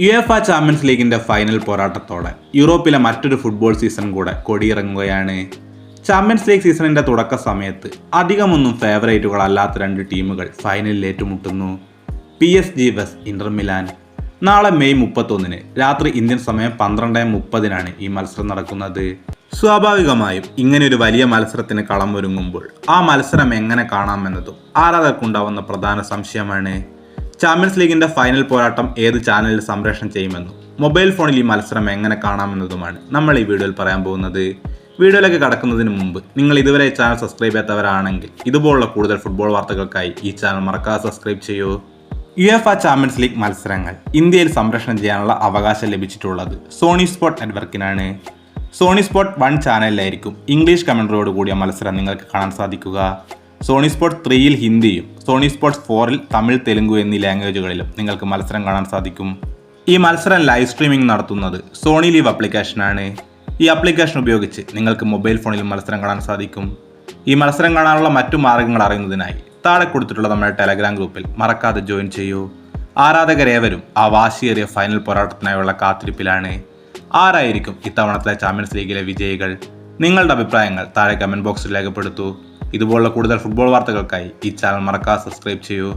യുഎഫ champions ലീഗിന്റെ final പോരാട്ടത്തോടെ യൂറോപ്പിലെ മറ്റൊരു ഫുട്ബോൾ സീസൺ കൂടെ കൊടിയിറങ്ങുകയാണ്. ചാമ്പ്യൻസ് ലീഗ് സീസണിന്റെ തുടക്ക സമയത്ത് അധികമൊന്നും ഫേവറേറ്റുകളല്ലാത്ത രണ്ട് ടീമുകൾ ഫൈനലിൽ ഏറ്റുമുട്ടുന്നു. PSG vs Inter Milan. നാളെ മെയ് 31 രാത്രി ഇന്ത്യൻ സമയം 12:30 ഈ മത്സരം നടക്കുന്നത്. സ്വാഭാവികമായും ഇങ്ങനെയൊരു വലിയ മത്സരത്തിന് കളമൊരുങ്ങുമ്പോൾ ആ മത്സരം എങ്ങനെ കാണാമെന്നതും ആരാധകർക്കുണ്ടാവുന്ന പ്രധാന സംശയമാണ്. ചാമ്പ്യൻസ് ലീഗിന്റെ ഫൈനൽ പോരാട്ടം ഏത് ചാനലിൽ സംപ്രേഷണം ചെയ്യുമെന്നും മൊബൈൽ ഫോണിൽ ഈ മത്സരം എങ്ങനെ കാണാമെന്നതുമാണ് നമ്മൾ ഈ വീഡിയോയിൽ പറയാൻ പോകുന്നത്. വീഡിയോയിലേക്ക് കടക്കുന്നതിന് മുമ്പ് നിങ്ങൾ ഇതുവരെ ഈ ചാനൽ സബ്സ്ക്രൈബ് ചെയ്യാത്തവരാണെങ്കിൽ ഇതുപോലുള്ള കൂടുതൽ ഫുട്ബോൾ വാർത്തകൾക്കായി ഈ ചാനൽ മറക്കാതെ സബ്സ്ക്രൈബ് ചെയ്യൂ. യുഎഫ ചാമ്പ്യൻസ് ലീഗ് മത്സരങ്ങൾ ഇന്ത്യയിൽ സംപ്രേഷണം ചെയ്യാനുള്ള അവകാശം ലഭിച്ചിട്ടുള്ളത് സോണി സ്പോർട്ട് നെറ്റ്വർക്കിനാണ്. സോണി സ്പോർട്ട് 1 ചാനലിലായിരിക്കും ഇംഗ്ലീഷ് കമന്ററിയോട് കൂടിയ മത്സരം നിങ്ങൾക്ക് കാണാൻ സാധിക്കുക. സോണി സ്പോർട്സ് 3 ഹിന്ദിയും സോണി സ്പോർട്സ് 4 തമിഴ്, തെലുങ്ക് എന്നീ ലാംഗ്വേജുകളിലും നിങ്ങൾക്ക് മത്സരം കാണാൻ സാധിക്കും. ഈ മത്സരം ലൈവ് സ്ട്രീമിംഗ് നടത്തുന്നത് സോണി ലീവ് ആപ്ലിക്കേഷനാണ്. ഈ ആപ്ലിക്കേഷൻ ഉപയോഗിച്ച് നിങ്ങൾക്ക് മൊബൈൽ ഫോണിൽ മത്സരം കാണാൻ സാധിക്കും. ഈ മത്സരം കാണാനുള്ള മറ്റു മാർഗങ്ങൾ അറിയുന്നതിനായി താഴെ കൊടുത്തിട്ടുള്ള നമ്മുടെ ടെലഗ്രാം ഗ്രൂപ്പിൽ മറക്കാതെ ജോയിൻ ചെയ്യൂ. ആരാധകരേവരും ആ വാശിയേറിയ ഫൈനൽ പോരാട്ടത്തിനായുള്ള കാത്തിരിപ്പിലാണ്. ആരായിരിക്കും ഇത്തവണത്തെ ചാമ്പ്യൻസ് ലീഗിലെ വിജയികൾ? നിങ്ങളുടെ അഭിപ്രായങ്ങൾ താഴെ കമന്റ് ബോക്സിൽ രേഖപ്പെടുത്തൂ. ഇതുപോലുള്ള കൂടുതൽ ഫുട്ബോൾ വാർത്തകൾക്കായി ഈ ചാനൽ മറക്കാതെ സബ്സ്ക്രൈബ് ചെയ്യൂ.